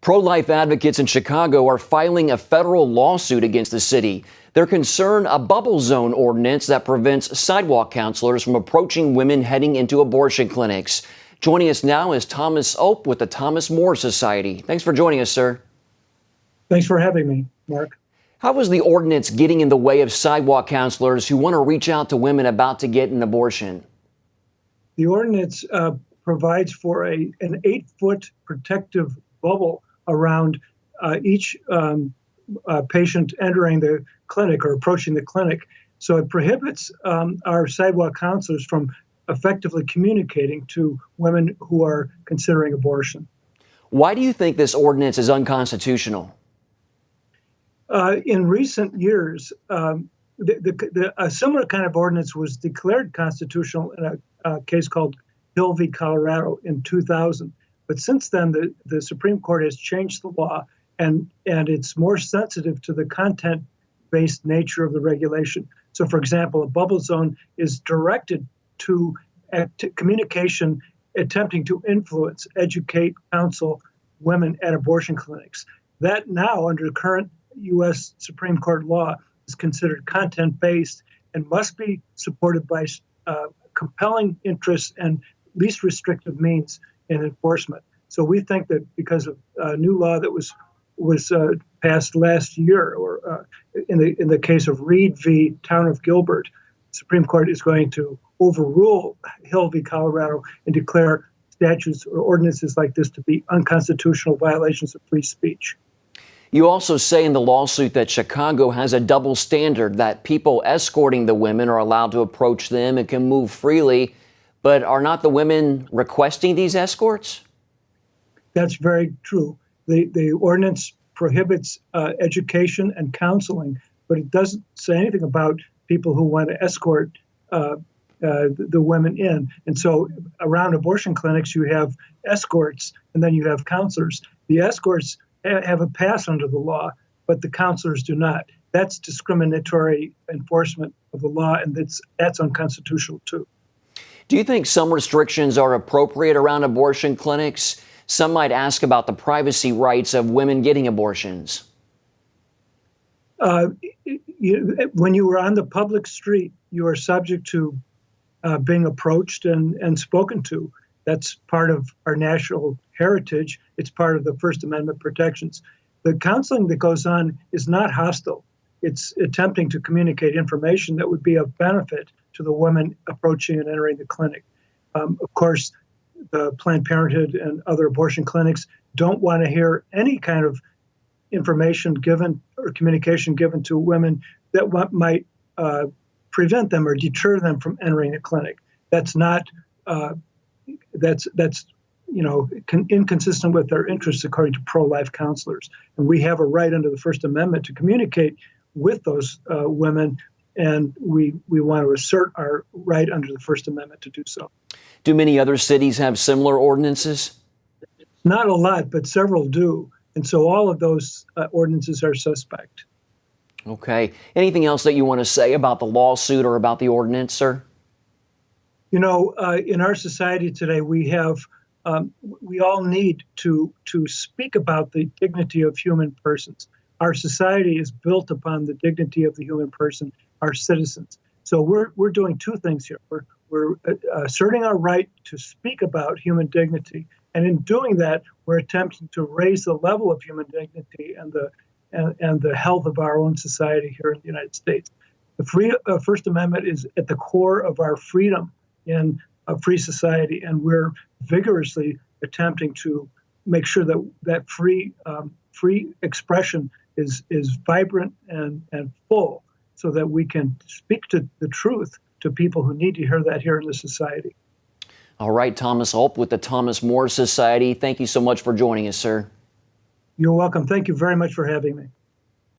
Pro-life advocates in Chicago are filing a federal lawsuit against the city. They're concerned a bubble zone ordinance that prevents sidewalk counselors from approaching women heading into abortion clinics. Joining us now is Thomas Ope with the Thomas More Society. Thanks for joining us, sir. Thanks for having me, Mark. How is the ordinance getting in the way of sidewalk counselors who want to reach out to women about to get an abortion? The ordinance provides for an 8-foot protective bubble around each patient entering the clinic or approaching the clinic. So it prohibits our sidewalk counselors from effectively communicating to women who are considering abortion. Why do you think this ordinance is unconstitutional? In recent years, a similar kind of ordinance was declared constitutional in a case called Hill v. Colorado in 2000. But since then, the Supreme Court has changed the law, and it's more sensitive to the content-based nature of the regulation. So, for example, a bubble zone is directed to communication attempting to influence, educate, counsel women at abortion clinics. That now, under current U.S. Supreme Court law, is considered content-based and must be supported by compelling interests and least restrictive means in enforcement. So we think that because of a new law that was passed last year, or in the case of Reed v. Town of Gilbert, the Supreme Court is going to overrule Hill v. Colorado and declare statutes or ordinances like this to be unconstitutional violations of free speech. You also say in the lawsuit that Chicago has a double standard, that people escorting the women are allowed to approach them and can move freely, but are not the women requesting these escorts? That's very true. The ordinance prohibits education and counseling, but it doesn't say anything about people who want to escort the women in. And so around abortion clinics, you have escorts and then you have counselors. The escorts have a pass under the law, but the counselors do not. That's discriminatory enforcement of the law, and that's unconstitutional too. Do you think some restrictions are appropriate around abortion clinics? Some might ask about the privacy rights of women getting abortions. When you are on the public street, you are subject to being approached and spoken to. That's part of our national heritage. It's part of the First Amendment protections. The counseling that goes on is not hostile. It's attempting to communicate information that would be of benefit to the women approaching and entering the clinic. Of course, the Planned Parenthood and other abortion clinics don't want to hear any kind of information given or communication given to women that might prevent them or deter them from entering a clinic. That's not that's inconsistent with their interests, according to pro-life counselors. And we have a right under the First Amendment to communicate with those women, and we want to assert our right under the First Amendment to do so. Do many other cities have similar ordinances? Not a lot, but several do. And so all of those ordinances are suspect. Okay. Anything else that you want to say about the lawsuit or about the ordinance, sir? You know, in our society today, we all need to speak about the dignity of human persons. Our society is built upon the dignity of the human person, our citizens. So we're doing two things here. We're asserting our right to speak about human dignity, and in doing that, we're attempting to raise the level of human dignity and the health of our own society here in the United States. The First Amendment is at the core of our freedom in a free society, and we're vigorously attempting to make sure that free expression is vibrant and full, so that we can speak to the truth to people who need to hear that here in the society. All right, Thomas Ope with the Thomas More Society. Thank you so much for joining us, sir. You're welcome. Thank you very much for having me.